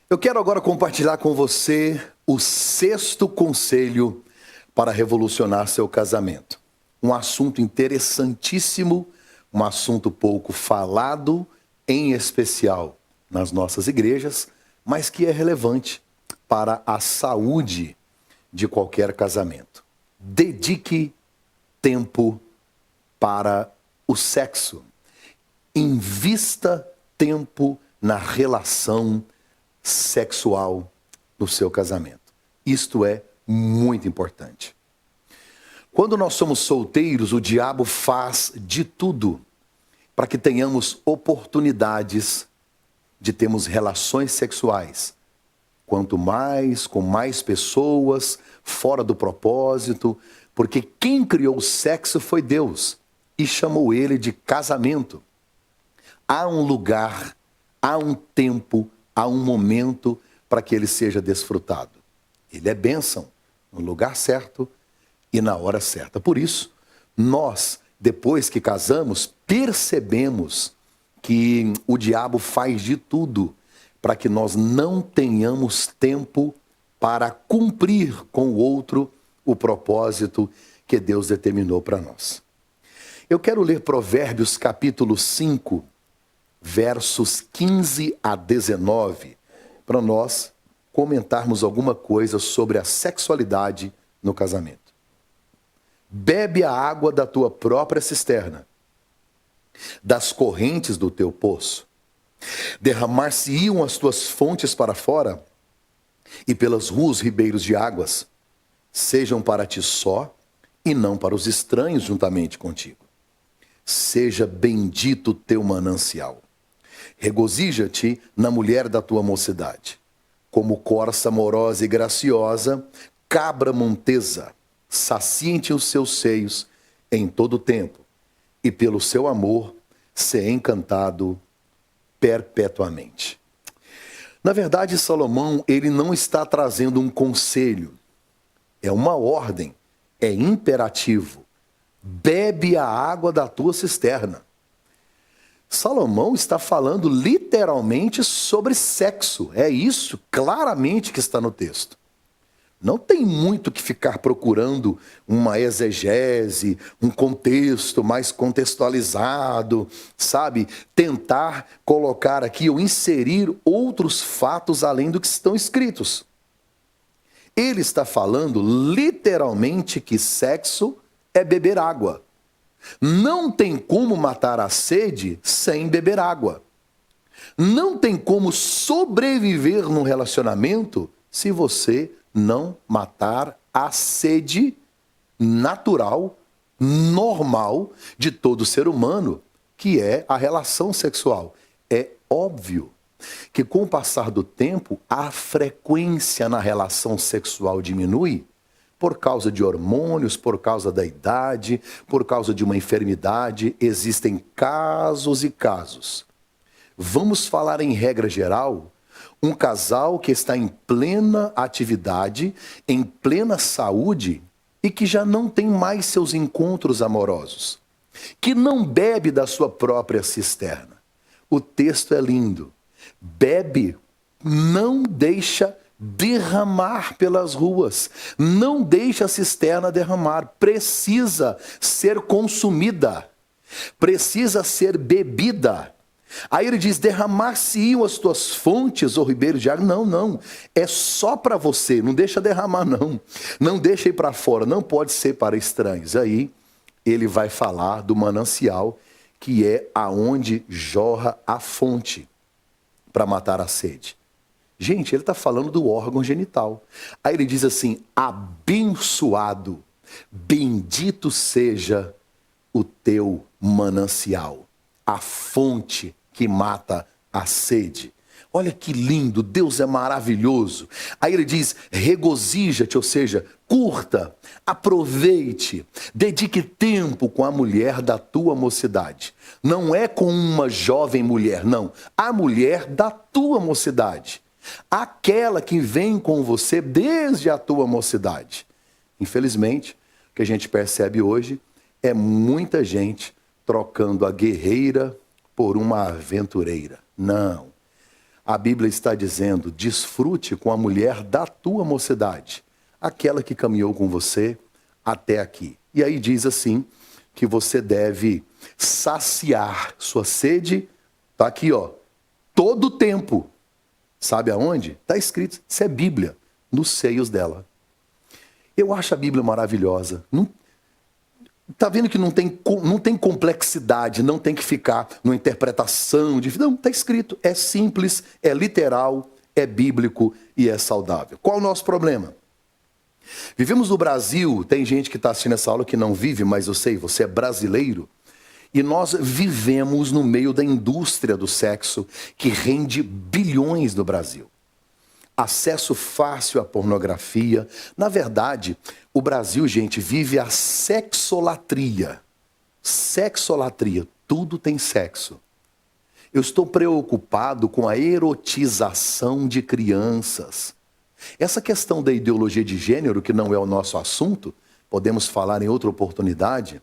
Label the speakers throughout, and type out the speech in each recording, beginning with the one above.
Speaker 1: Eu quero agora compartilhar com você o sexto conselho para revolucionar seu casamento. Um assunto interessantíssimo, um assunto pouco falado, em especial nas nossas igrejas, mas que é relevante para a saúde de qualquer casamento. Dedique tempo para o sexo. Invista tempo na relação sexual no seu casamento. Isto é muito importante. Quando nós somos solteiros, o diabo faz de tudo para que tenhamos oportunidades de termos relações sexuais. Quanto mais, com mais pessoas, fora do propósito, porque quem criou o sexo foi Deus e chamou ele de casamento. Há um lugar, há um tempo, há um momento para que ele seja desfrutado. Ele é bênção, no lugar certo e na hora certa. Por isso, nós, depois que casamos, percebemos que o diabo faz de tudo para que nós não tenhamos tempo para cumprir com o outro o propósito que Deus determinou para nós. Eu quero ler Provérbios capítulo 5, versos 15 a 19, para nós comentarmos alguma coisa sobre a sexualidade no casamento. Bebe a água da tua própria cisterna, das correntes do teu poço. Derramar-se-iam as tuas fontes para fora, e pelas ruas ribeiros de águas. Sejam para ti só, e não para os estranhos juntamente contigo. Seja bendito o teu manancial. Regozija-te na mulher da tua mocidade. Como corça amorosa e graciosa, cabra montesa, saciem-te os seus seios em todo o tempo, e pelo seu amor ser encantado perpetuamente. Na verdade, Salomão, ele não está trazendo um conselho, é uma ordem, é imperativo. Bebe a água da tua cisterna. Salomão está falando literalmente sobre sexo. É isso claramente que está no texto. Não tem muito que ficar procurando uma exegese, um contexto mais contextualizado, sabe? Tentar colocar aqui ou inserir outros fatos além do que estão escritos. Ele está falando literalmente que sexo é beber água. Não tem como matar a sede sem beber água. Não tem como sobreviver num relacionamento se você não matar a sede natural, normal de todo ser humano, que é a relação sexual. É óbvio que com o passar do tempo, a frequência na relação sexual diminui por causa de hormônios, por causa da idade, por causa de uma enfermidade. Existem casos e casos. Vamos falar em regra geral, um casal que está em plena atividade, em plena saúde e que já não tem mais seus encontros amorosos, que não bebe da sua própria cisterna. O texto é lindo. Bebe, não deixa derramar pelas ruas, não deixa a cisterna derramar, precisa ser consumida, precisa ser bebida. Aí ele diz, derramar-se-iam as tuas fontes, ou ribeiro de água. Não, não, é só para você, não deixa derramar não, não deixa ir para fora, não pode ser para estranhos. Aí ele vai falar do manancial, que é aonde jorra a fonte para matar a sede. Gente, ele está falando do órgão genital. Aí ele diz assim, abençoado, bendito seja o teu manancial, a fonte que mata a sede. Olha que lindo, Deus é maravilhoso. Aí ele diz, regozija-te, ou seja, curta, aproveite, dedique tempo com a mulher da tua mocidade. Não é com uma jovem mulher, não. A mulher da tua mocidade. Aquela que vem com você desde a tua mocidade. Infelizmente, o que a gente percebe hoje é muita gente trocando a guerreira por uma aventureira. Não. A Bíblia está dizendo: desfrute com a mulher da tua mocidade, aquela que caminhou com você até aqui. E aí diz assim, que você deve saciar sua sede, tá aqui ó, todo o tempo. Sabe aonde? Está escrito, isso é Bíblia, nos seios dela. Eu acho a Bíblia maravilhosa. Tá vendo que não tem complexidade, não tem que ficar numa interpretação de... Não, está escrito, é simples, é literal, é bíblico e é saudável. Qual o nosso problema? Vivemos no Brasil, tem gente que está assistindo essa aula que não vive, mas eu sei, você é brasileiro, e nós vivemos no meio da indústria do sexo que rende bilhões no Brasil. Acesso fácil à pornografia. Na verdade, o Brasil, gente, vive a sexolatria. Sexolatria, tudo tem sexo. Eu estou preocupado com a erotização de crianças. Essa questão da ideologia de gênero, que não é o nosso assunto, podemos falar em outra oportunidade,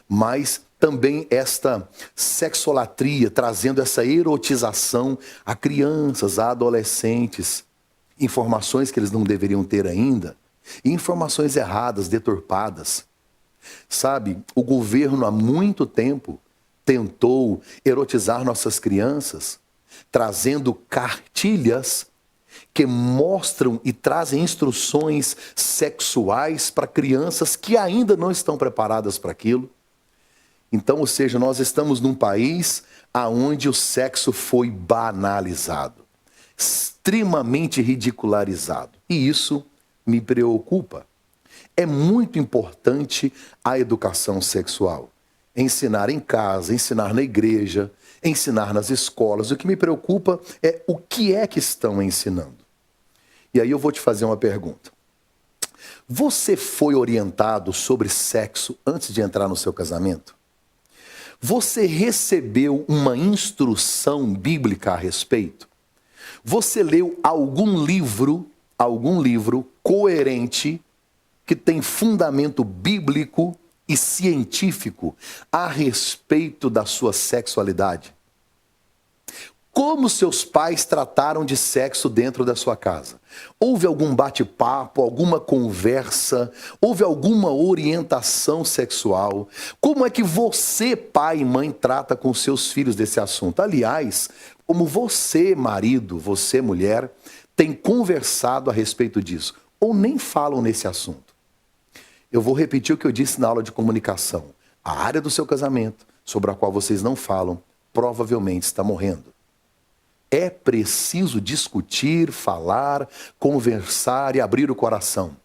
Speaker 1: mas também esta sexolatria, trazendo essa erotização a crianças, a adolescentes, informações que eles não deveriam ter ainda, e informações erradas, deturpadas. Sabe, o governo há muito tempo tentou erotizar nossas crianças, trazendo cartilhas que mostram e trazem instruções sexuais para crianças que ainda não estão preparadas para aquilo. Então, ou seja, nós estamos num país onde o sexo foi banalizado, extremamente ridicularizado. E isso me preocupa. É muito importante a educação sexual. Ensinar em casa, ensinar na igreja, ensinar nas escolas. O que me preocupa é o que é que estão ensinando. E aí eu vou te fazer uma pergunta. Você foi orientado sobre sexo antes de entrar no seu casamento? Você recebeu uma instrução bíblica a respeito? Você leu algum livro coerente que tem fundamento bíblico e científico a respeito da sua sexualidade? Como seus pais trataram de sexo dentro da sua casa? Houve algum bate-papo, alguma conversa? Houve alguma orientação sexual? Como é que você, pai e mãe, trata com seus filhos desse assunto? Aliás, como você, marido, você, mulher, tem conversado a respeito disso? Ou nem falam nesse assunto? Eu vou repetir o que eu disse na aula de comunicação. A área do seu casamento, sobre a qual vocês não falam, provavelmente está morrendo. É preciso discutir, falar, conversar e abrir o coração,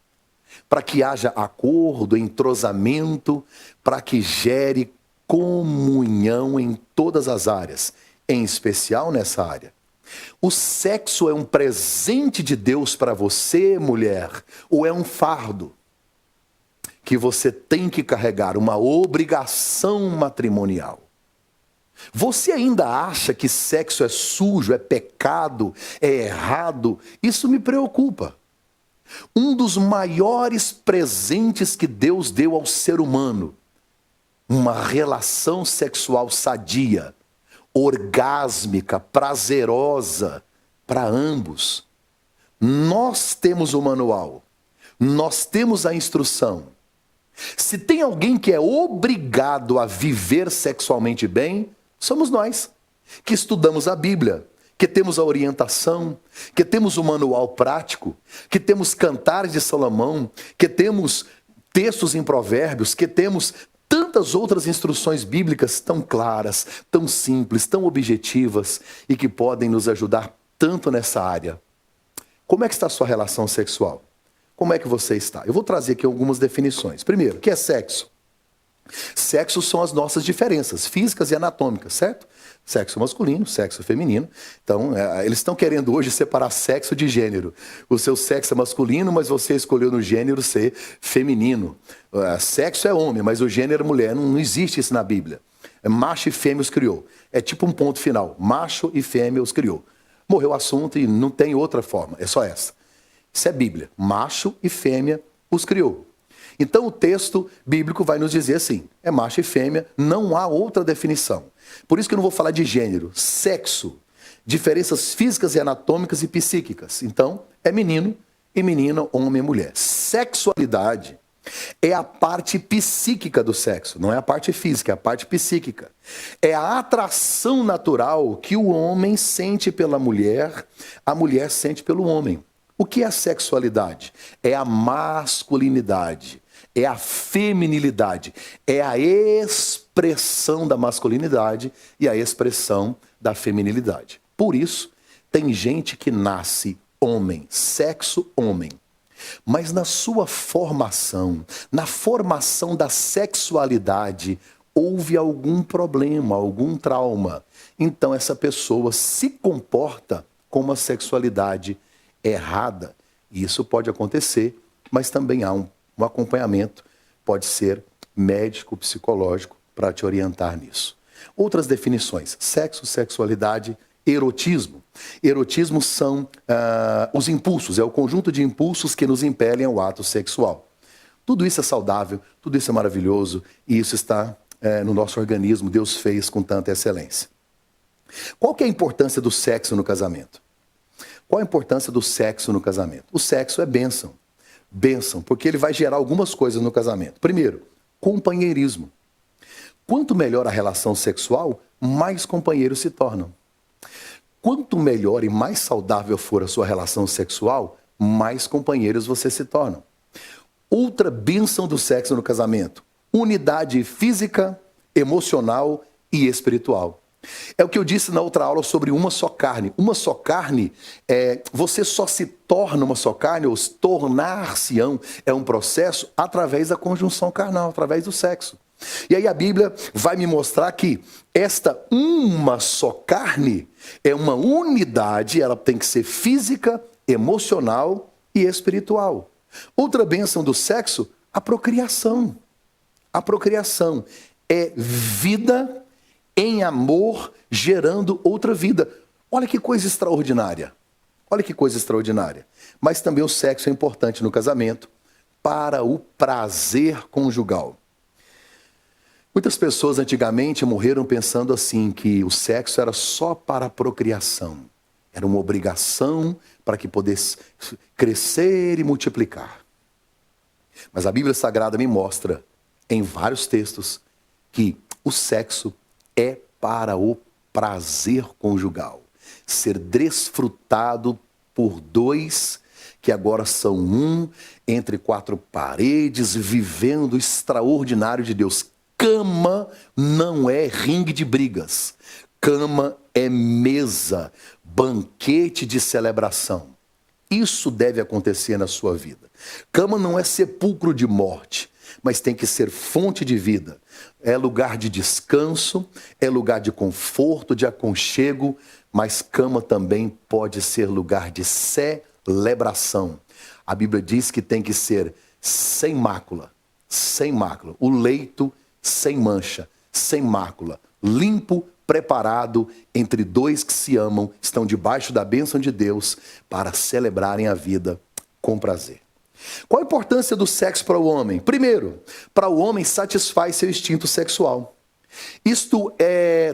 Speaker 1: para que haja acordo, entrosamento, para que gere comunhão em todas as áreas, em especial nessa área. O sexo é um presente de Deus para você, mulher, ou é um fardo que você tem que carregar, uma obrigação matrimonial? Você ainda acha que sexo é sujo, é pecado, é errado? Isso me preocupa. Um dos maiores presentes que Deus deu ao ser humano, uma relação sexual sadia, orgásmica, prazerosa para ambos. Nós temos o manual, nós temos a instrução. Se tem alguém que é obrigado a viver sexualmente bem, somos nós, que estudamos a Bíblia, que temos a orientação, que temos o manual prático, que temos cantares de Salomão, que temos textos em Provérbios, que temos tantas outras instruções bíblicas tão claras, tão simples, tão objetivas e que podem nos ajudar tanto nessa área. Como é que está a sua relação sexual? Como é que você está? Eu vou trazer aqui algumas definições. Primeiro, o que é sexo? Sexo são as nossas diferenças físicas e anatômicas, certo? Sexo masculino, sexo feminino. Então, eles estão querendo hoje separar sexo de gênero. O seu sexo é masculino, mas você escolheu no gênero ser feminino. Sexo é homem, mas o gênero é mulher. Não existe isso na Bíblia. Macho e fêmea os criou. É tipo um ponto final. Macho e fêmea os criou. Morreu o assunto e não tem outra forma. É só essa. Isso é Bíblia. Macho e fêmea os criou. Então o texto bíblico vai nos dizer assim, é macho e fêmea, não há outra definição. Por isso que eu não vou falar de gênero. Sexo Diferenças físicas e anatômicas e psíquicas. Então, é menino e menina, homem e mulher. Sexualidade é a parte psíquica do sexo, não é a parte física, é a parte psíquica. É a atração natural que o homem sente pela mulher, a mulher sente pelo homem. O que é a sexualidade? É a masculinidade, é a feminilidade, é a expressão da masculinidade e a expressão da feminilidade. Por isso, tem gente que nasce homem, sexo homem. Mas na sua formação, na formação da sexualidade, houve algum problema, algum trauma. Então essa pessoa se comporta com uma sexualidade errada. E isso pode acontecer, mas também há um acompanhamento, pode ser médico, psicológico, para te orientar nisso. Outras definições: sexo, sexualidade, erotismo. Erotismo são os impulsos, é o conjunto de impulsos que nos impelem ao ato sexual. Tudo isso é saudável, tudo isso é maravilhoso e isso está no nosso organismo, Deus fez com tanta excelência. Qual que é a importância do sexo no casamento? Qual a importância do sexo no casamento? O sexo é bênção. Bênção, porque ele vai gerar algumas coisas no casamento. Primeiro, companheirismo. Quanto melhor a relação sexual, mais companheiros se tornam. Quanto melhor e mais saudável for a sua relação sexual, mais companheiros você se torna. Outra bênção do sexo no casamento: unidade física, emocional e espiritual. É o que eu disse na outra aula sobre uma só carne. Uma só carne, você só se torna uma só carne, ou tornar-se-ão, é um processo através da conjunção carnal, através do sexo. E aí a Bíblia vai me mostrar que esta uma só carne é uma unidade, ela tem que ser física, emocional e espiritual. Outra bênção do sexo, a procriação. A procriação é vida em amor gerando outra vida. Olha que coisa extraordinária. Olha que coisa extraordinária. Mas também o sexo é importante no casamento para o prazer conjugal. Muitas pessoas antigamente morreram pensando assim, que o sexo era só para a procriação. Era uma obrigação para que pudesse crescer e multiplicar. Mas a Bíblia Sagrada me mostra, em vários textos, que o sexo é para o prazer conjugal. Ser desfrutado por dois que agora são um, entre quatro paredes, vivendo o extraordinário de Deus. Cama não é ringue de brigas. Cama é mesa, banquete de celebração. Isso deve acontecer na sua vida. Cama não é sepulcro de morte, mas tem que ser fonte de vida. É lugar de descanso, é lugar de conforto, de aconchego, mas cama também pode ser lugar de celebração. A Bíblia diz que tem que ser sem mácula, sem mácula. O leito sem mancha, sem mácula, limpo, preparado entre dois que se amam, estão debaixo da bênção de Deus para celebrarem a vida com prazer. Qual a importância do sexo para o homem? Primeiro, para o homem satisfaz seu instinto sexual. Isto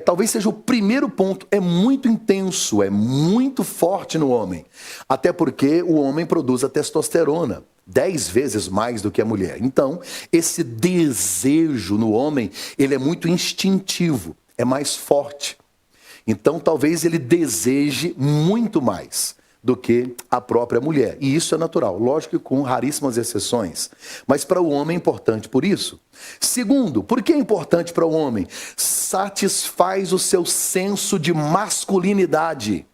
Speaker 1: talvez seja o primeiro ponto, é muito intenso, é muito forte no homem. Até porque o homem produz a testosterona 10 vezes mais do que a mulher. Então, esse desejo no homem, ele é muito instintivo, é mais forte. Então, talvez ele deseje muito mais do que a própria mulher. E isso é natural, lógico que com raríssimas exceções. Mas para o homem é importante por isso. Segundo, por que é importante para o homem? Satisfaz o seu senso de masculinidade.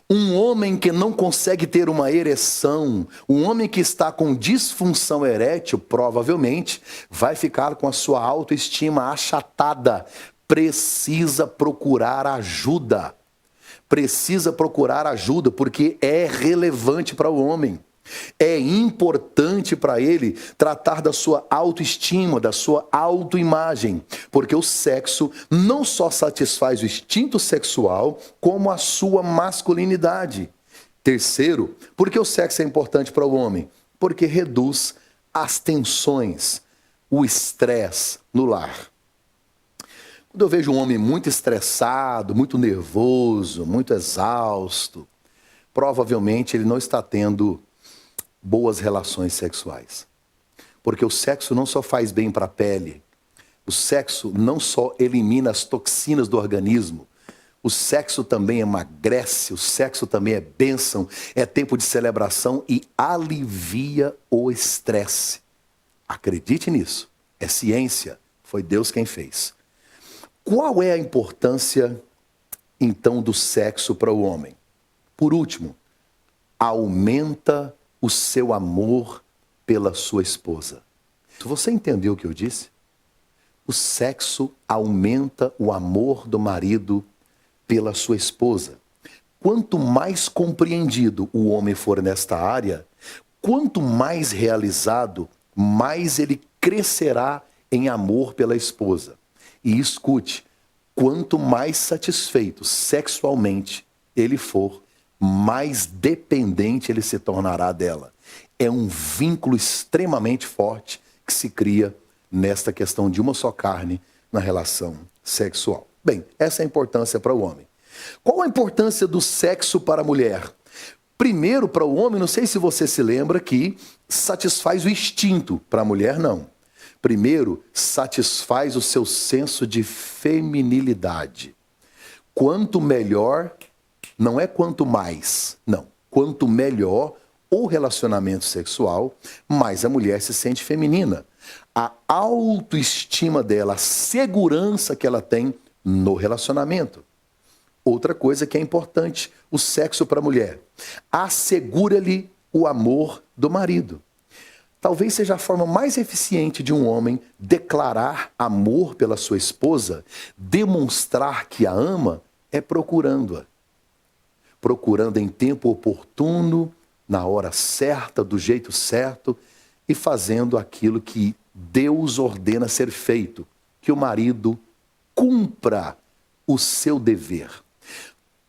Speaker 1: Um homem que não consegue ter uma ereção, um homem que está com disfunção erétil, provavelmente vai ficar com a sua autoestima achatada. Precisa procurar ajuda. Precisa procurar ajuda, porque é relevante para o homem. É importante para ele tratar da sua autoestima, da sua autoimagem, porque o sexo não só satisfaz o instinto sexual, como a sua masculinidade. Terceiro, por que o sexo é importante para o homem? Porque reduz as tensões, o estresse no lar. Quando eu vejo um homem muito estressado, muito nervoso, muito exausto, provavelmente ele não está tendo boas relações sexuais. Porque o sexo não só faz bem para a pele, o sexo não só elimina as toxinas do organismo, o sexo também emagrece, o sexo também é bênção, é tempo de celebração e alivia o estresse. Acredite nisso, é ciência, foi Deus quem fez. Qual é a importância, então, do sexo para o homem? Por último, aumenta o seu amor pela sua esposa. Você entendeu o que eu disse? O sexo aumenta o amor do marido pela sua esposa. Quanto mais compreendido o homem for nesta área, quanto mais realizado, mais ele crescerá em amor pela esposa. E escute, quanto mais satisfeito sexualmente ele for, mais dependente ele se tornará dela. É um vínculo extremamente forte que se cria nesta questão de uma só carne na relação sexual. Bem, essa é a importância para o homem. Qual a importância do sexo para a mulher? Primeiro, para o homem, não sei se você se lembra que satisfaz o instinto, para a mulher não. Primeiro, satisfaz o seu senso de feminilidade. Quanto melhor, não é quanto mais, não. Quanto melhor o relacionamento sexual, mais a mulher se sente feminina. A autoestima dela, a segurança que ela tem no relacionamento. Outra coisa que é importante, o sexo para a mulher. Assegura-lhe o amor do marido. Talvez seja a forma mais eficiente de um homem declarar amor pela sua esposa, demonstrar que a ama, é procurando-a. Procurando em tempo oportuno, na hora certa, do jeito certo, e fazendo aquilo que Deus ordena ser feito, que o marido cumpra o seu dever.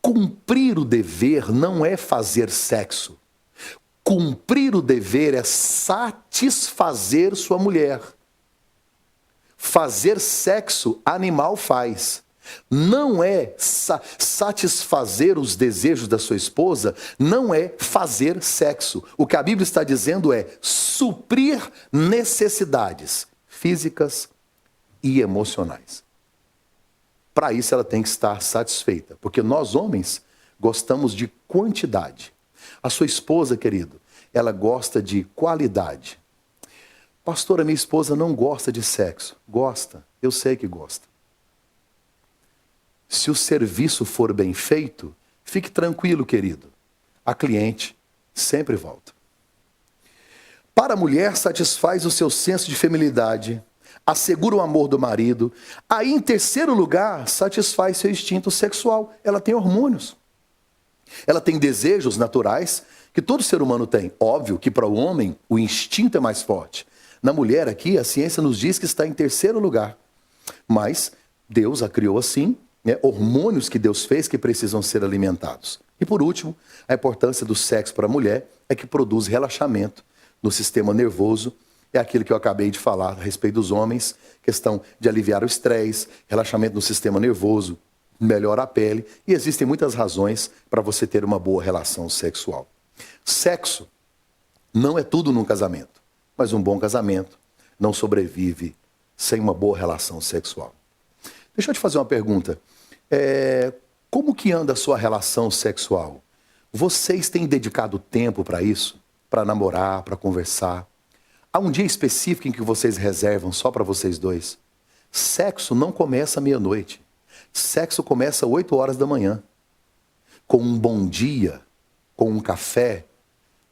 Speaker 1: Cumprir o dever não é fazer sexo. Cumprir o dever é satisfazer sua mulher. Fazer sexo, animal faz. Não é satisfazer os desejos da sua esposa, não é fazer sexo. O que a Bíblia está dizendo é suprir necessidades físicas e emocionais. Para isso ela tem que estar satisfeita, porque nós homens gostamos de quantidade. A sua esposa, querido, ela gosta de qualidade. Pastora, minha esposa não gosta de sexo. Gosta, eu sei que gosta. Se o serviço for bem feito, fique tranquilo, querido. A cliente sempre volta. Para a mulher, satisfaz o seu senso de feminilidade, assegura o amor do marido. Aí, em terceiro lugar, satisfaz seu instinto sexual. Ela tem hormônios. Ela tem desejos naturais que todo ser humano tem. Óbvio que para o homem, o instinto é mais forte. Na mulher aqui, a ciência nos diz que está em terceiro lugar. Mas Deus a criou assim, hormônios que Deus fez que precisam ser alimentados. E por último, a importância do sexo para a mulher é que produz relaxamento no sistema nervoso. É aquilo que eu acabei de falar a respeito dos homens, questão de aliviar o estresse, relaxamento no sistema nervoso, melhora a pele. E existem muitas razões para você ter uma boa relação sexual. Sexo não é tudo num casamento, mas um bom casamento não sobrevive sem uma boa relação sexual. Deixa eu te fazer uma pergunta. Como que anda a sua relação sexual? Vocês têm dedicado tempo para isso? Para namorar, para conversar? Há um dia específico em que vocês reservam só para vocês dois? Sexo não começa à meia-noite. Sexo começa às 8 horas da manhã. Com um bom dia, com um café,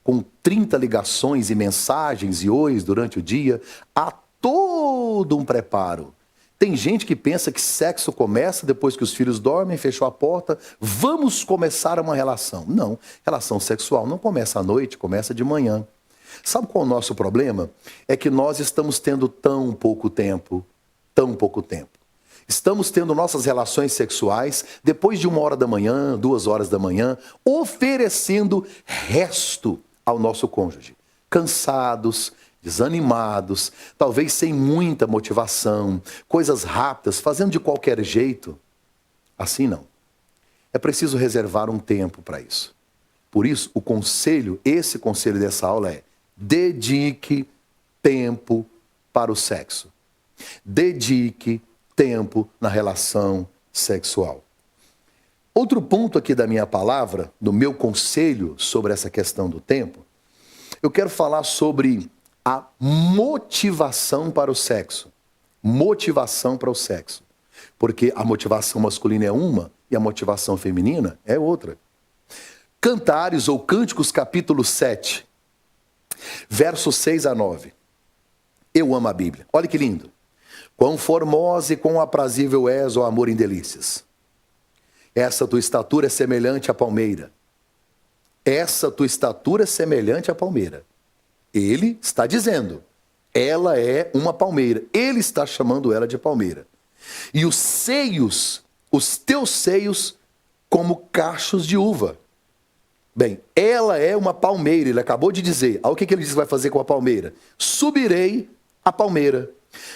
Speaker 1: com 30 ligações e mensagens e ois durante o dia, há todo um preparo. Tem gente que pensa que sexo começa depois que os filhos dormem, fechou a porta, vamos começar uma relação. Não, relação sexual não começa à noite, começa de manhã. Sabe qual é o nosso problema? É que nós estamos tendo tão pouco tempo. Estamos tendo nossas relações sexuais depois de 1 hora da manhã, 2 horas da manhã, oferecendo resto ao nosso cônjuge. Cansados, desanimados, talvez sem muita motivação, coisas rápidas, fazendo de qualquer jeito. Assim não. É preciso reservar um tempo para isso. Por isso, esse conselho dessa aula é: dedique tempo para o sexo. Dedique tempo na relação sexual. Outro ponto aqui da minha palavra, do meu conselho sobre essa questão do tempo, eu quero falar sobre a motivação para o sexo. Motivação para o sexo. Porque a motivação masculina é uma e a motivação feminina é outra. Cantares ou Cânticos capítulo 7, versos 6 a 9. Eu amo a Bíblia. Olha que lindo. Quão formosa e quão aprazível és, ó amor em delícias. Essa tua estatura é semelhante à palmeira. Essa tua estatura é semelhante à palmeira. Ele está dizendo, ela é uma palmeira. Ele está chamando ela de palmeira. E os teus seios, como cachos de uva. Bem, ela é uma palmeira, ele acabou de dizer. Olha o que ele diz que vai fazer com a palmeira. Subirei a palmeira.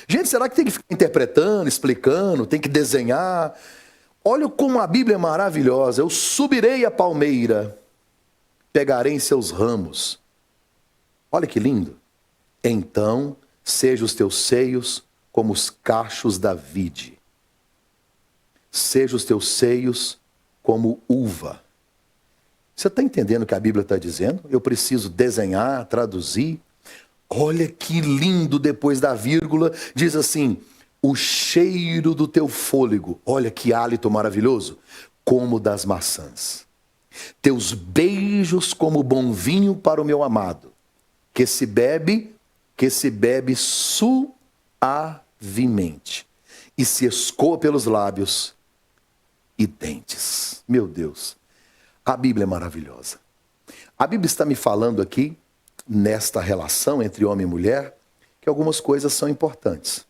Speaker 1: Gente, será que tem que ficar interpretando, explicando, tem que desenhar? Olha como a Bíblia é maravilhosa. Eu subirei a palmeira, pegarei em seus ramos. Olha que lindo. Então, sejam os teus seios como os cachos da vide. Sejam os teus seios como uva. Você está entendendo o que a Bíblia está dizendo? Eu preciso desenhar, traduzir. Olha que lindo, depois da vírgula, diz assim: o cheiro do teu fôlego, olha que hálito maravilhoso, como das maçãs. Teus beijos como bom vinho para o meu amado, que se bebe suavemente, e se escoa pelos lábios e dentes. Meu Deus, a Bíblia é maravilhosa. A Bíblia está me falando aqui, nesta relação entre homem e mulher, que algumas coisas são importantes.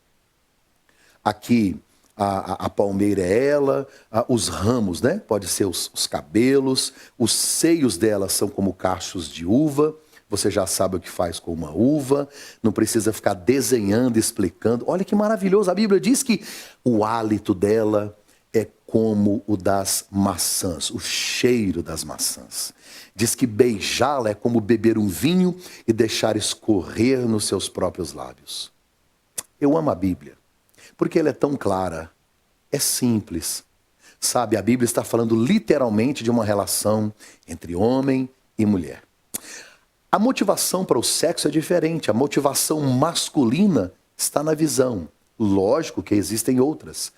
Speaker 1: Aqui, a palmeira é ela, os ramos, né? Pode ser os cabelos, os seios dela são como cachos de uva. Você já sabe o que faz com uma uva, não precisa ficar desenhando, explicando. Olha que maravilhoso, a Bíblia diz que o hálito dela é como o das maçãs, o cheiro das maçãs. Diz que beijá-la é como beber um vinho e deixar escorrer nos seus próprios lábios. Eu amo a Bíblia, porque ela é tão clara, é simples. Sabe, a Bíblia está falando literalmente de uma relação entre homem e mulher. A motivação para o sexo é diferente. A motivação masculina está na visão. Lógico que existem outras,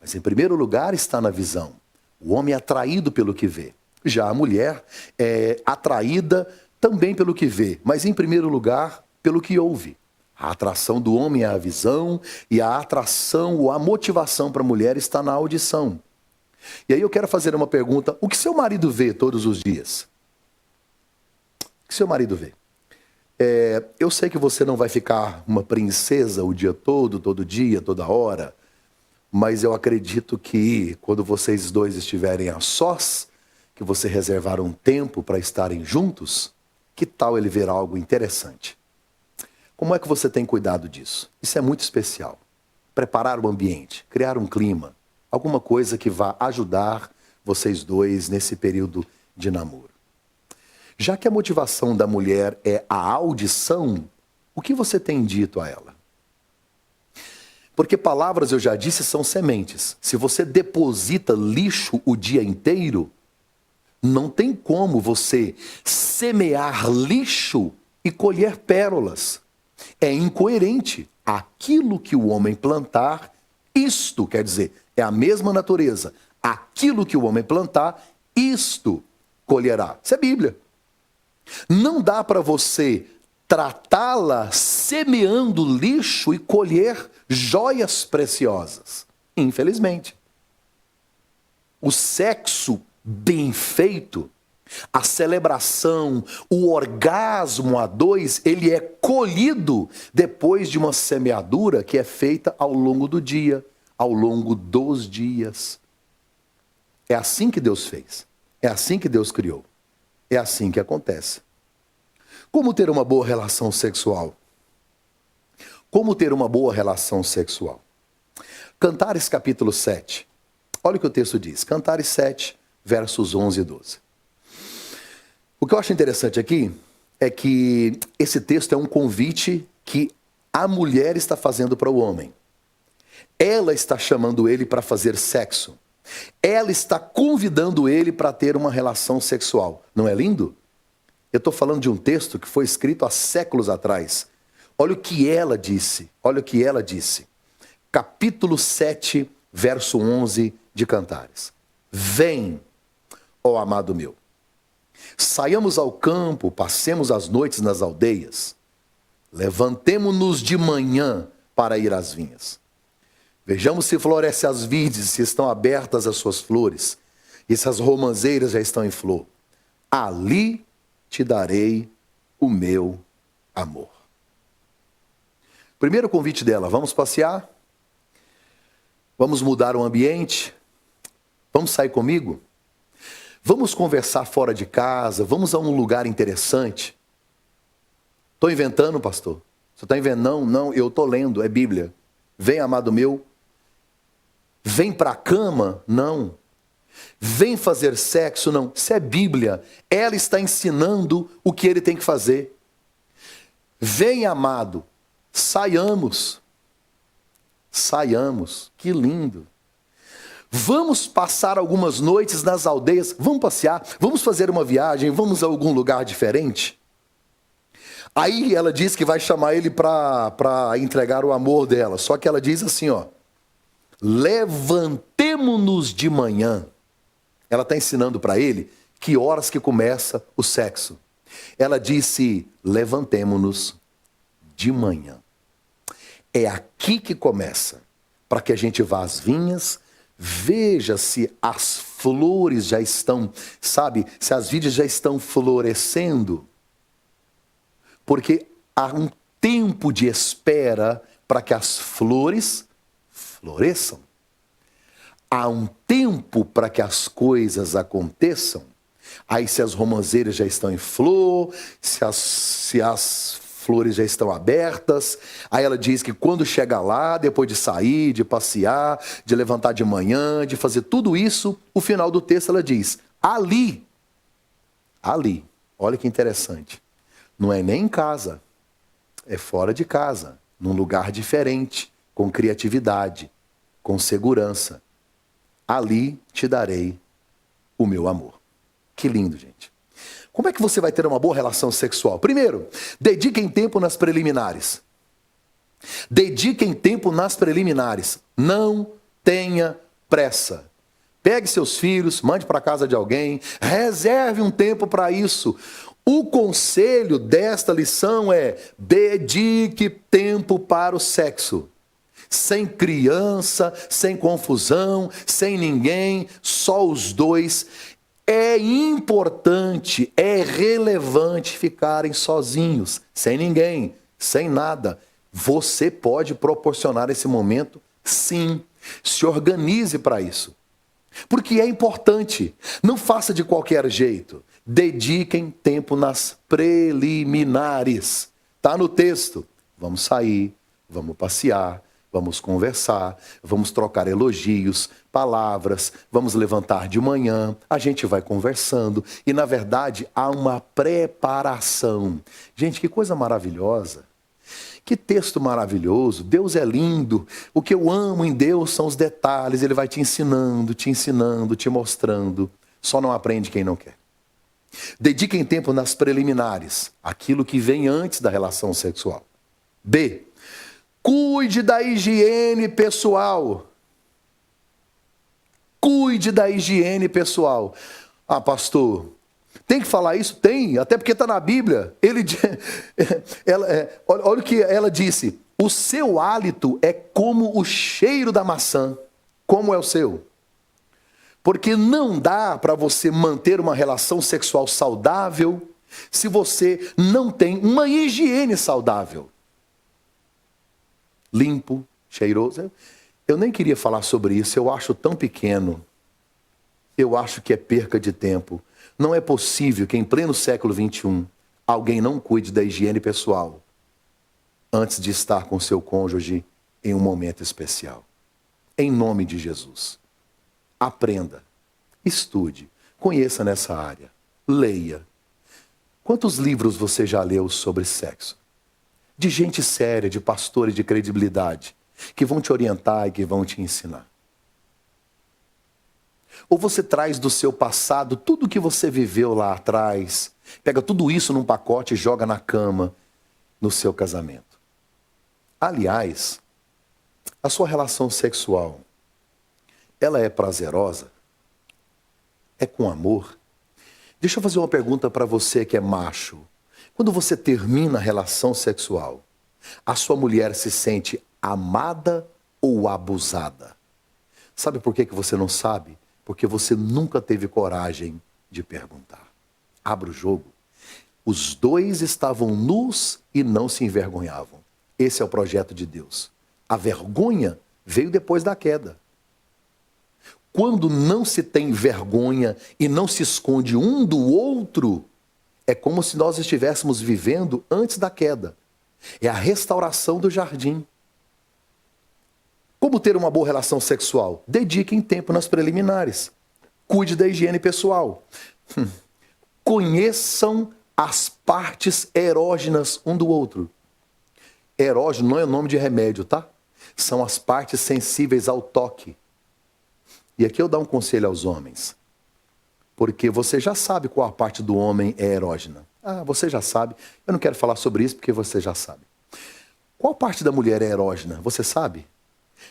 Speaker 1: mas em primeiro lugar está na visão. O homem é atraído pelo que vê. Já a mulher é atraída também pelo que vê, mas em primeiro lugar pelo que ouve. A atração do homem é a visão e a atração ou a motivação para a mulher está na audição. E aí eu quero fazer uma pergunta: o que seu marido vê todos os dias? O que seu marido vê? Eu sei que você não vai ficar uma princesa o dia todo dia, toda hora, mas eu acredito que quando vocês dois estiverem a sós, que você reservar um tempo para estarem juntos, que tal ele ver algo interessante? Como é que você tem cuidado disso? Isso é muito especial. Preparar o ambiente, criar um clima, alguma coisa que vá ajudar vocês dois nesse período de namoro. Já que a motivação da mulher é a audição, o que você tem dito a ela? Porque palavras, eu já disse, são sementes. Se você deposita lixo o dia inteiro, não tem como você semear lixo e colher pérolas. É incoerente. Aquilo que o homem plantar, isto quer dizer, é a mesma natureza. Aquilo que o homem plantar, isto colherá. Isso é Bíblia. Não dá para você tratá-la semeando lixo e colher joias preciosas. Infelizmente. O sexo bem feito, a celebração, o orgasmo a dois, ele é colhido depois de uma semeadura que é feita ao longo do dia, ao longo dos dias. É assim que Deus fez. É assim que Deus criou. É assim que acontece. Como ter uma boa relação sexual? Como ter uma boa relação sexual? Cantares capítulo 7. Olha o que o texto diz. Cantares 7, versos 11 e 12. O que eu acho interessante aqui é que esse texto é um convite que a mulher está fazendo para o homem. Ela está chamando ele para fazer sexo. Ela está convidando ele para ter uma relação sexual. Não é lindo? Eu estou falando de um texto que foi escrito há séculos atrás. Olha o que ela disse. Olha o que ela disse. Capítulo 7, verso 11 de Cantares. Vem, ó amado meu. Saiamos ao campo, passemos as noites nas aldeias. Levantemo-nos de manhã para ir às vinhas. Vejamos se florescem as vides, se estão abertas as suas flores, e se as romãzeiras já estão em flor. Ali te darei o meu amor. Primeiro convite dela, vamos passear? Vamos mudar o ambiente? Vamos sair comigo? Vamos conversar fora de casa? Vamos a um lugar interessante? Estou inventando, pastor? Você está inventando? Não, eu estou lendo, é Bíblia. Vem, amado meu. Vem para a cama? Não. Vem fazer sexo? Não. Isso é Bíblia. Ela está ensinando o que ele tem que fazer. Vem, amado. Saiamos. Saiamos. Que lindo. Vamos passar algumas noites nas aldeias. Vamos passear. Vamos fazer uma viagem. Vamos a algum lugar diferente. Aí ela diz que vai chamar ele para entregar o amor dela. Só que ela diz assim, ó. Levantemo-nos de manhã. Ela está ensinando para ele que horas que começa o sexo. Ela disse, levantemo-nos de manhã. É aqui que começa. Para que a gente vá às vinhas, veja se as flores já estão, sabe? Se as vides já estão florescendo. Porque há um tempo de espera para que as flores floresçam. Há um tempo para que as coisas aconteçam. Aí se as romãzeiras já estão em flor, se as flores já estão abertas. Aí ela diz que quando chega lá, depois de sair, de passear, de levantar de manhã, de fazer tudo isso, o final do texto ela diz, ali, olha que interessante, não é nem em casa, é fora de casa, num lugar diferente, com criatividade, com segurança. Ali te darei o meu amor. Que lindo, gente. Como é que você vai ter uma boa relação sexual? Primeiro, dediquem tempo nas preliminares. Dediquem tempo nas preliminares. Não tenha pressa. Pegue seus filhos, mande para casa de alguém, reserve um tempo para isso. O conselho desta lição é: dedique tempo para o sexo. Sem criança, sem confusão, sem ninguém, só os dois. É importante, é relevante ficarem sozinhos, sem ninguém, sem nada. Você pode proporcionar esse momento? Sim. Se organize para isso. Porque é importante. Não faça de qualquer jeito. Dediquem tempo nas preliminares. Está no texto. Vamos sair, vamos passear, vamos conversar, vamos trocar elogios, palavras, vamos levantar de manhã, a gente vai conversando e, na verdade, há uma preparação. Gente, que coisa maravilhosa. Que texto maravilhoso. Deus é lindo. O que eu amo em Deus são os detalhes. Ele vai te ensinando, te mostrando. Só não aprende quem não quer. Dediquem tempo nas preliminares, aquilo que vem antes da relação sexual. B. Cuide da higiene pessoal. Cuide da higiene pessoal. Ah, pastor, tem que falar isso? Tem, até porque está na Bíblia. Olha o que ela disse. O seu hálito é como o cheiro da maçã. Como é o seu? Porque não dá para você manter uma relação sexual saudável se você não tem uma higiene saudável. Limpo, cheiroso. Eu nem queria falar sobre isso, eu acho tão pequeno. Eu acho que é perca de tempo. Não é possível que em pleno século XXI alguém não cuide da higiene pessoal. antes de estar com seu cônjuge em um momento especial. Em nome de Jesus. Aprenda, estude, conheça nessa área, leia. Quantos livros você já leu sobre sexo? De gente séria, de pastores de credibilidade, que vão te orientar e que vão te ensinar. Ou você traz do seu passado tudo que você viveu lá atrás, pega tudo isso num pacote e joga na cama no seu casamento. Aliás, a sua relação sexual, ela é prazerosa? É com amor? Deixa eu fazer uma pergunta para você que é macho. Quando você termina a relação sexual, a sua mulher se sente amada ou abusada? Sabe por que você não sabe? Porque você nunca teve coragem de perguntar. Abra o jogo. Os dois estavam nus e não se envergonhavam. Esse é o projeto de Deus. A vergonha veio depois da queda. Quando não se tem vergonha e não se esconde um do outro, é como se nós estivéssemos vivendo antes da queda. É a restauração do jardim. Como ter uma boa relação sexual? Dediquem tempo nas preliminares. Cuide da higiene pessoal. Conheçam as partes erógenas um do outro. Erógeno não é nome de remédio, tá? São as partes sensíveis ao toque. E aqui eu dou um conselho aos homens. Porque você já sabe qual a parte do homem é erógena. Ah, você já sabe. Eu não quero falar sobre isso porque você já sabe. Qual parte da mulher é erógena? Você sabe?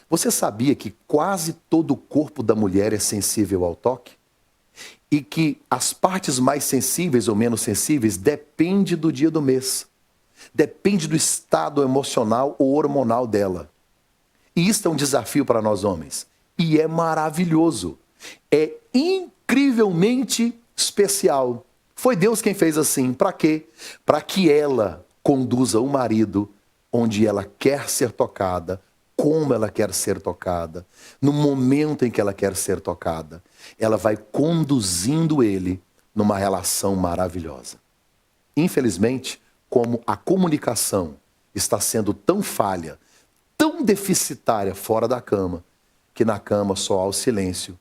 Speaker 1: Você sabia que quase todo o corpo da mulher é sensível ao toque? E que as partes mais sensíveis ou menos sensíveis depende do dia do mês. Depende do estado emocional ou hormonal dela. E isso é um desafio para nós homens. E é maravilhoso. É incrivelmente especial. Foi Deus quem fez assim. Para quê? Para que ela conduza o marido onde ela quer ser tocada, como ela quer ser tocada, no momento em que ela quer ser tocada. Ela vai conduzindo ele numa relação maravilhosa. Infelizmente, como a comunicação está sendo tão falha, tão deficitária fora da cama, que na cama só há o silêncio,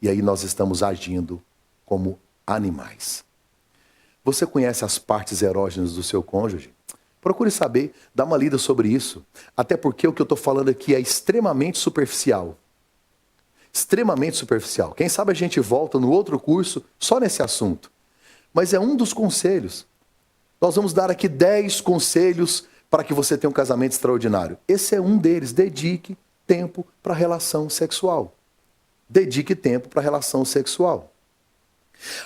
Speaker 1: e aí nós estamos agindo como animais. Você conhece as partes erógenas do seu cônjuge? Procure saber, dá uma lida sobre isso. Até porque o que eu estou falando aqui é extremamente superficial. Extremamente superficial. Quem sabe a gente volta no outro curso só nesse assunto. Mas é um dos conselhos. Nós vamos dar aqui 10 conselhos para que você tenha um casamento extraordinário. Esse é um deles. Dedique tempo para a relação sexual. Dedique tempo para a relação sexual.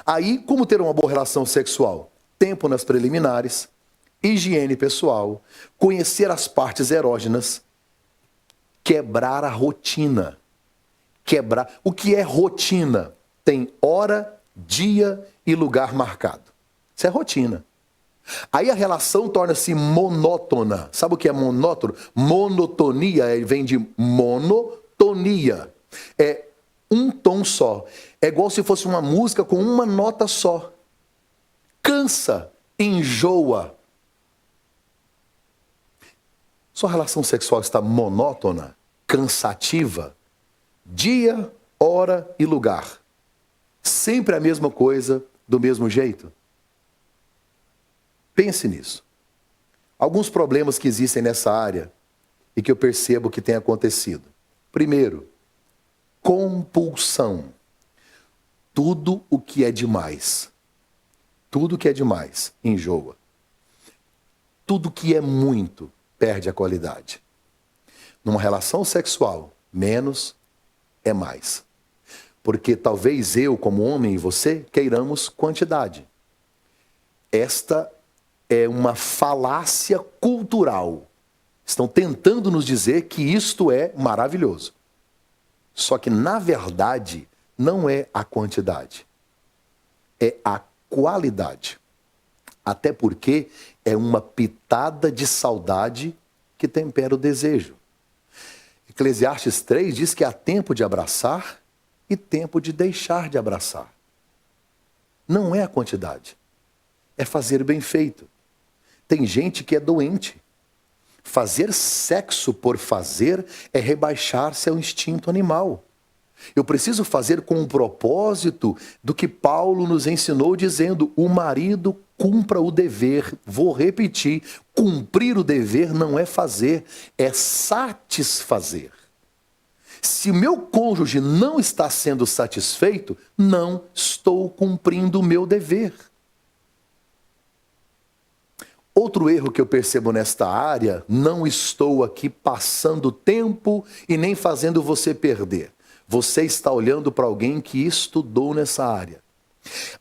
Speaker 1: Aí, como ter uma boa relação sexual? Tempo nas preliminares, higiene pessoal, conhecer as partes erógenas, quebrar a rotina. Quebrar. O que é rotina? Tem hora, dia e lugar marcado. Isso é rotina. Aí a relação torna-se monótona. Sabe o que é monótono? Monotonia vem de monotonia. É um tom só. É igual se fosse uma música com uma nota só. Cansa, enjoa. Sua relação sexual está monótona, cansativa, dia, hora e lugar. Sempre a mesma coisa, do mesmo jeito. Pense nisso. Alguns problemas que existem nessa área e que eu percebo que tem acontecido. Primeiro, compulsão. Tudo o que é demais. Tudo que é demais enjoa. Tudo que é muito perde a qualidade. Numa relação sexual, menos é mais. Porque talvez eu, como homem, e você, queiramos quantidade. Esta é uma falácia cultural. Estão tentando nos dizer que isto é maravilhoso. Só que, na verdade, não é a quantidade. É a qualidade. Até porque é uma pitada de saudade que tempera o desejo. Eclesiastes 3 diz que há tempo de abraçar e tempo de deixar de abraçar. Não é a quantidade. É fazer bem feito. Tem gente que é doente. Fazer sexo por fazer é rebaixar-se ao instinto animal. Eu preciso fazer com o propósito do que Paulo nos ensinou, dizendo: o marido cumpra o dever. Vou repetir: cumprir o dever não é fazer, é satisfazer. Se o meu cônjuge não está sendo satisfeito, não estou cumprindo o meu dever. Outro erro que eu percebo nesta área: não estou aqui passando tempo e nem fazendo você perder. Você está olhando para alguém que estudou nessa área.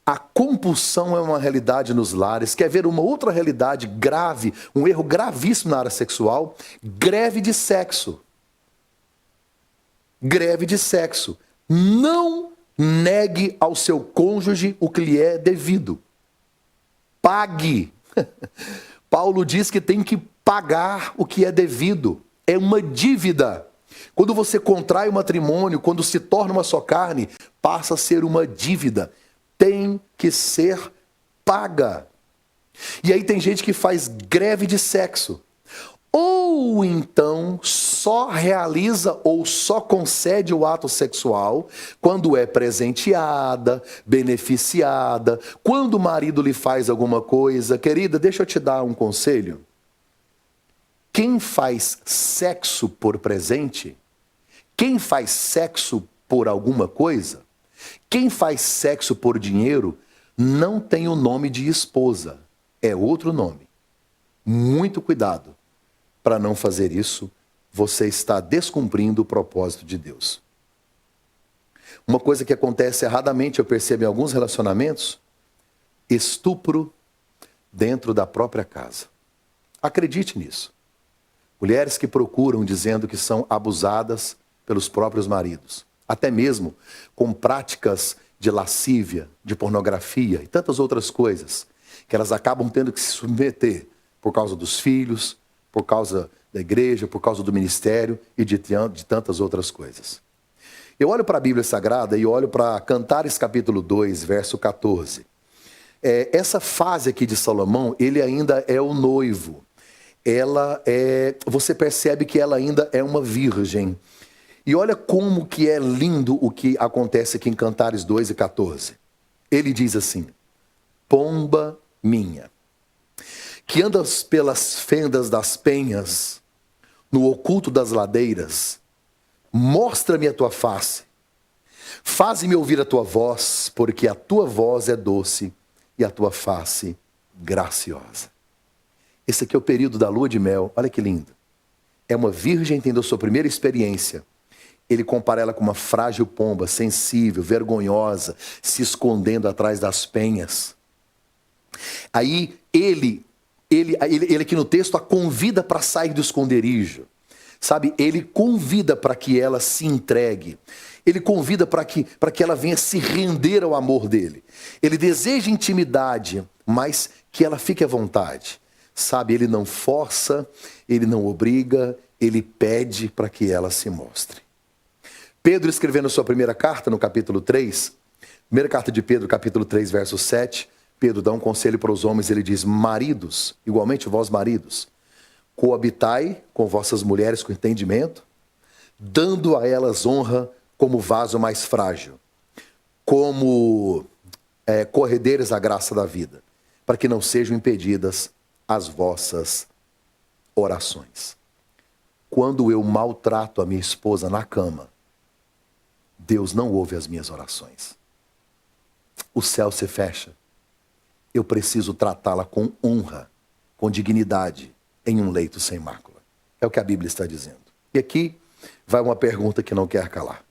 Speaker 1: A compulsão é uma realidade nos lares. Quer ver uma outra realidade grave, um erro gravíssimo na área sexual? Greve de sexo. Greve de sexo. Não negue ao seu cônjuge o que lhe é devido. Pague. Paulo diz que tem que pagar o que é devido. É uma dívida. Quando você contrai o matrimônio, quando se torna uma só carne, passa a ser uma dívida. Tem que ser paga. E aí tem gente que faz greve de sexo. Ou então só realiza ou só concede o ato sexual quando é presenteada, beneficiada, quando o marido lhe faz alguma coisa. Querida, deixa eu te dar um conselho. Quem faz sexo por presente, quem faz sexo por alguma coisa, quem faz sexo por dinheiro, não tem o nome de esposa, é outro nome. Muito cuidado para não fazer isso, você está descumprindo o propósito de Deus. Uma coisa que acontece erradamente, eu percebo em alguns relacionamentos: estupro dentro da própria casa. Acredite nisso. Mulheres que procuram dizendo que são abusadas pelos próprios maridos, até mesmo com práticas de lascívia, de pornografia e tantas outras coisas, que elas acabam tendo que se submeter por causa dos filhos, por causa da igreja, por causa do ministério e de tantas outras coisas. Eu olho para a Bíblia Sagrada e olho para Cantares capítulo 2, verso 14. Essa fase aqui de Salomão, ele ainda é o noivo. Você percebe que ela ainda é uma virgem. E olha como que é lindo o que acontece aqui em Cantares 2 e 14. Ele diz assim: pomba minha, que andas pelas fendas das penhas, no oculto das ladeiras, mostra-me a tua face, faze-me ouvir a tua voz, porque a tua voz é doce e a tua face graciosa. Esse aqui é o período da lua de mel, olha que lindo. É uma virgem tendo a sua primeira experiência. Ele compara ela com uma frágil pomba, sensível, vergonhosa, se escondendo atrás das penhas. Aí ele aqui no texto a convida para sair do esconderijo. Sabe, ele convida para que ela se entregue. Ele convida para que ela venha se render ao amor dele. Ele deseja intimidade, mas que ela fique à vontade. Sabe, ele não força, ele não obriga, ele pede para que ela se mostre. Pedro, escrevendo sua primeira carta, no capítulo 3, primeira carta de Pedro, capítulo 3, verso 7, Pedro dá um conselho para os homens, ele diz: maridos, igualmente vós maridos, coabitai com vossas mulheres com entendimento, dando a elas honra como vaso mais frágil, como corredeiras à graça da vida, para que não sejam impedidas as vossas orações. Quando eu maltrato a minha esposa na cama, Deus não ouve as minhas orações. O céu se fecha. Eu preciso tratá-la com honra, com dignidade, em um leito sem mácula. É o que a Bíblia está dizendo. E aqui vai uma pergunta que não quer calar.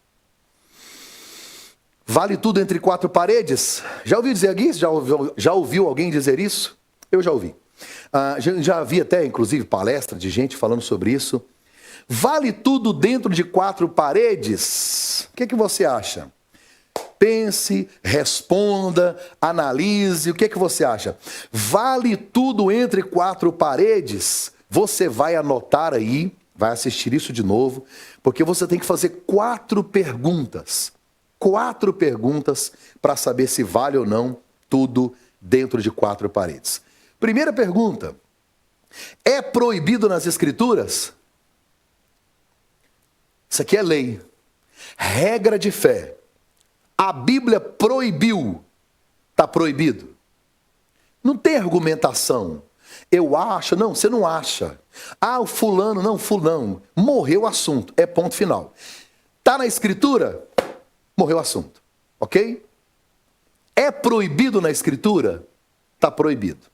Speaker 1: Vale tudo entre quatro paredes? Já ouviu dizer isso? Já ouviu alguém dizer isso? Eu já ouvi. Já vi até, inclusive, palestra de gente falando sobre isso. Vale tudo dentro de quatro paredes? O que você acha? Pense, responda, analise. O que você acha? Vale tudo entre quatro paredes? Você vai anotar aí, vai assistir isso de novo, porque você tem que fazer quatro perguntas. Quatro perguntas para saber se vale ou não tudo dentro de quatro paredes. Primeira pergunta: É proibido nas Escrituras? Isso aqui é lei. Regra de fé. A Bíblia proibiu. Está proibido. Não tem argumentação. Eu acho, não, você não acha. Ah, o fulano, não, fulano. Morreu o assunto, é ponto final. Está na Escritura? Morreu o assunto, ok? É proibido na Escritura? Está proibido.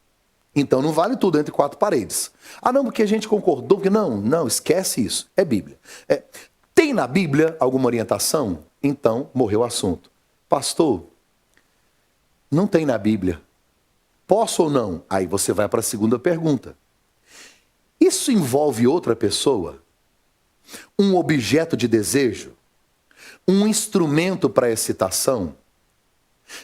Speaker 1: Então não vale tudo entre quatro paredes. Ah, não, porque a gente concordou, porque não, esquece isso, é Bíblia. Tem na Bíblia alguma orientação? Então morreu o assunto. Pastor, não tem na Bíblia. Posso ou não? Aí você vai para a segunda pergunta. Isso envolve outra pessoa? Um objeto de desejo? Um instrumento para excitação?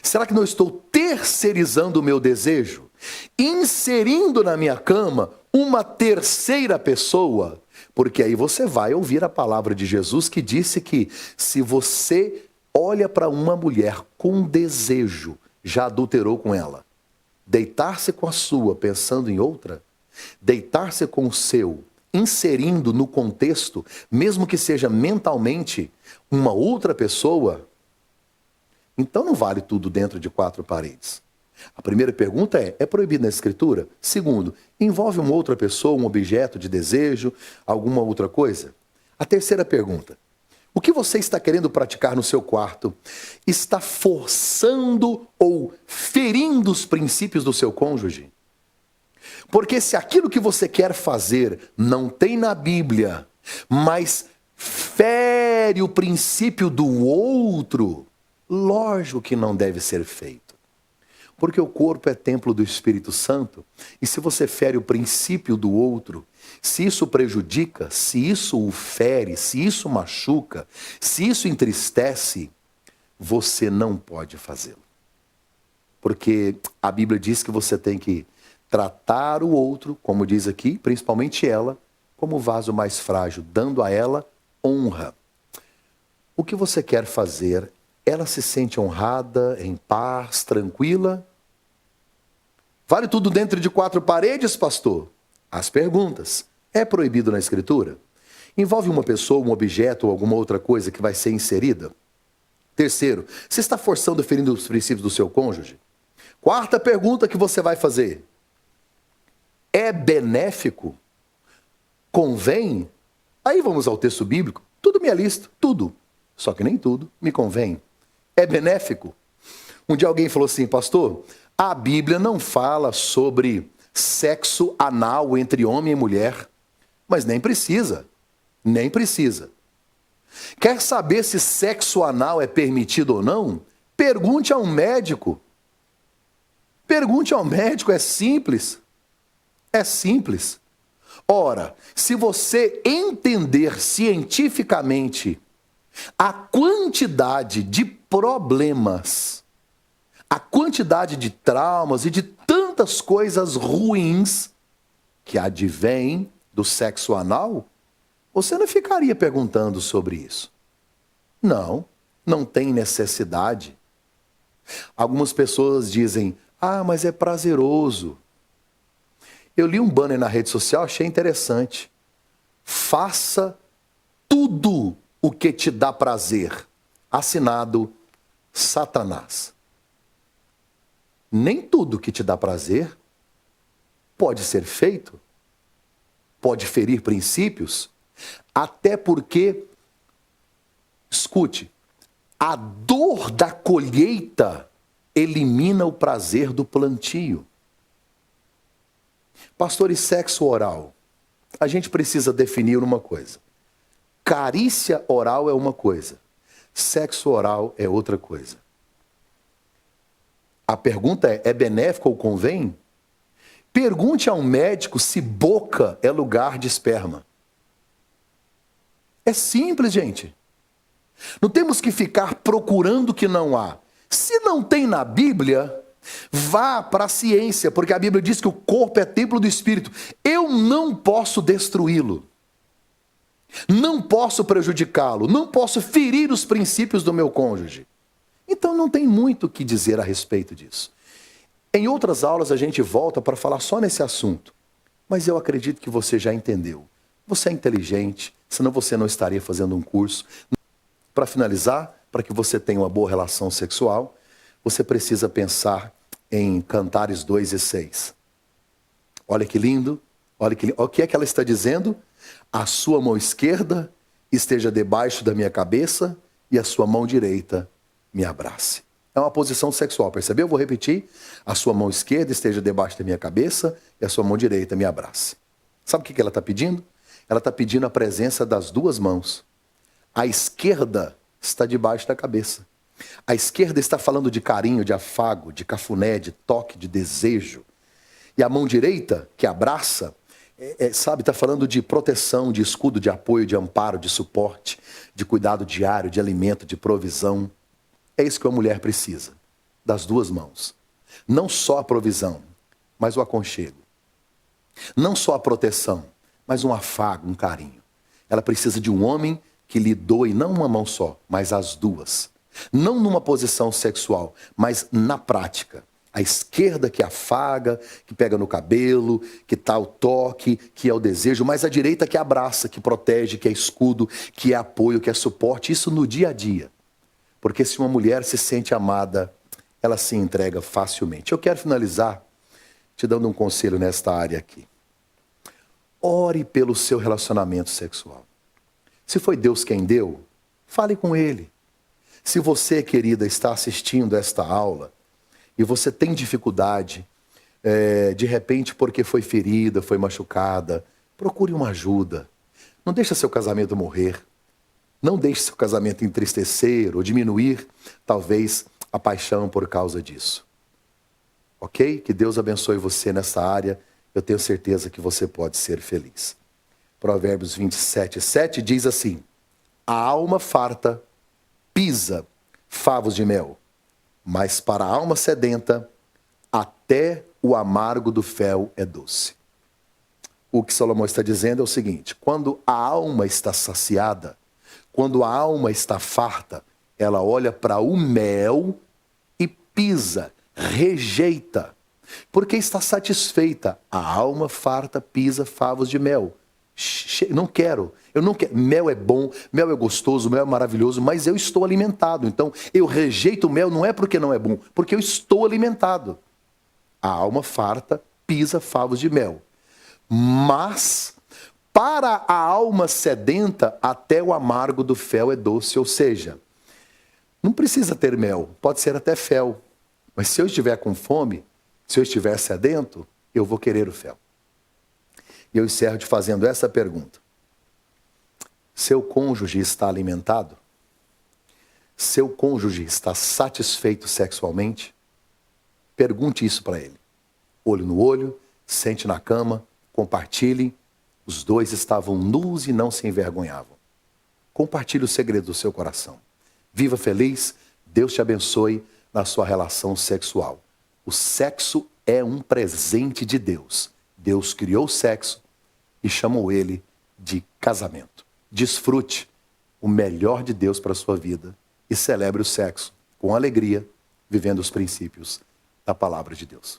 Speaker 1: Será que não estou terceirizando o meu desejo? Inserindo na minha cama uma terceira pessoa? Porque aí você vai ouvir a palavra de Jesus que disse que se você olha para uma mulher com desejo, já adulterou com ela. Deitar-se com a sua pensando em outra, deitar-se com o seu, inserindo no contexto, mesmo que seja mentalmente, uma outra pessoa, então não vale tudo dentro de quatro paredes. A primeira pergunta é proibido na Escritura? Segundo, envolve uma outra pessoa, um objeto de desejo, alguma outra coisa? A terceira pergunta, o que você está querendo praticar no seu quarto está forçando ou ferindo os princípios do seu cônjuge? Porque se aquilo que você quer fazer não tem na Bíblia, mas fere o princípio do outro, lógico que não deve ser feito. Porque o corpo é templo do Espírito Santo, e se você fere o princípio do outro, se isso prejudica, se isso o fere, se isso machuca, se isso entristece, você não pode fazê-lo. Porque a Bíblia diz que você tem que tratar o outro, como diz aqui, principalmente ela, como o vaso mais frágil, dando a ela honra. O que você quer fazer? Ela se sente honrada, em paz, tranquila? Vale tudo dentro de quatro paredes, pastor? As perguntas. É proibido na Escritura? Envolve uma pessoa, um objeto ou alguma outra coisa que vai ser inserida? Terceiro, você está forçando ou ferindo os princípios do seu cônjuge? Quarta pergunta que você vai fazer. É benéfico? Convém? Aí vamos ao texto bíblico. Tudo me é lícito, tudo. Só que nem tudo me convém. É benéfico? Um dia alguém falou assim, pastor, a Bíblia não fala sobre sexo anal entre homem e mulher, mas nem precisa, nem precisa. Quer saber se sexo anal é permitido ou não? Pergunte a um médico. Pergunte ao médico, é simples. É simples. Ora, se você entender cientificamente a quantidade de problemas, a quantidade de traumas e de tantas coisas ruins que advêm do sexo anal, você não ficaria perguntando sobre isso. Não, não tem necessidade. Algumas pessoas dizem, mas é prazeroso. Eu li um banner na rede social, achei interessante. Faça tudo o que te dá prazer. Assinado Satanás. Nem tudo que te dá prazer pode ser feito, pode ferir princípios, até porque, escute, a dor da colheita elimina o prazer do plantio. Pastor, e sexo oral? A gente precisa definir uma coisa. Carícia oral é uma coisa, sexo oral é outra coisa. A pergunta é benéfico ou convém? Pergunte a um médico se boca é lugar de esperma. É simples, gente. Não temos que ficar procurando o que não há. Se não tem na Bíblia, vá para a ciência, porque a Bíblia diz que o corpo é templo do Espírito. Eu não posso destruí-lo. Não posso prejudicá-lo. Não posso ferir os princípios do meu cônjuge. Então não tem muito o que dizer a respeito disso. Em outras aulas a gente volta para falar só nesse assunto. Mas eu acredito que você já entendeu. Você é inteligente, senão você não estaria fazendo um curso. Para finalizar, para que você tenha uma boa relação sexual, você precisa pensar em Cantares 2:6. Olha que lindo, olha que lindo. O que é que ela está dizendo? A sua mão esquerda esteja debaixo da minha cabeça e a sua mão direita me abrace. É uma posição sexual, percebeu? Eu vou repetir. A sua mão esquerda esteja debaixo da minha cabeça e a sua mão direita me abrace. Sabe o que ela está pedindo? Ela está pedindo a presença das duas mãos. A esquerda está debaixo da cabeça. A esquerda está falando de carinho, de afago, de cafuné, de toque, de desejo. E a mão direita, que abraça, sabe, está falando de proteção, de escudo, de apoio, de amparo, de suporte, de cuidado diário, de alimento, de provisão. É isso que uma mulher precisa, das duas mãos. Não só a provisão, mas o aconchego. Não só a proteção, mas um afago, um carinho. Ela precisa de um homem que lhe doe não uma mão só, mas as duas. Não numa posição sexual, mas na prática. A esquerda que afaga, que pega no cabelo, que tá o toque, que é o desejo, mas a direita que abraça, que protege, que é escudo, que é apoio, que é suporte. Isso no dia a dia. Porque se uma mulher se sente amada, ela se entrega facilmente. Eu quero finalizar te dando um conselho nesta área aqui. Ore pelo seu relacionamento sexual. Se foi Deus quem deu, fale com Ele. Se você, querida, está assistindo esta aula e você tem dificuldade, de repente porque foi ferida, foi machucada, procure uma ajuda. Não deixe seu casamento morrer. Não deixe seu casamento entristecer ou diminuir, talvez, a paixão por causa disso. Ok? Que Deus abençoe você nessa área. Eu tenho certeza que você pode ser feliz. Provérbios 27:7 diz assim: a alma farta pisa favos de mel, mas para a alma sedenta, até o amargo do fel é doce. O que Salomão está dizendo é o seguinte: quando a alma está saciada, quando a alma está farta, ela olha para o mel e pisa, rejeita, porque está satisfeita. A alma farta pisa favos de mel. Não quero, eu não quero. Mel é bom, mel é gostoso, mel é maravilhoso, mas eu estou alimentado. Então eu rejeito o mel, não é porque não é bom, porque eu estou alimentado. A alma farta pisa favos de mel. Mas para a alma sedenta, até o amargo do fel é doce. Ou seja, não precisa ter mel, pode ser até fel. Mas se eu estiver com fome, se eu estiver sedento, eu vou querer o fel. E eu encerro te fazendo essa pergunta. Seu cônjuge está alimentado? Seu cônjuge está satisfeito sexualmente? Pergunte isso para ele. Olho no olho, sente na cama, compartilhe. Os dois estavam nus e não se envergonhavam. Compartilhe o segredo do seu coração. Viva feliz, Deus te abençoe na sua relação sexual. O sexo é um presente de Deus. Deus criou o sexo e chamou ele de casamento. Desfrute o melhor de Deus para a sua vida e celebre o sexo com alegria, vivendo os princípios da palavra de Deus.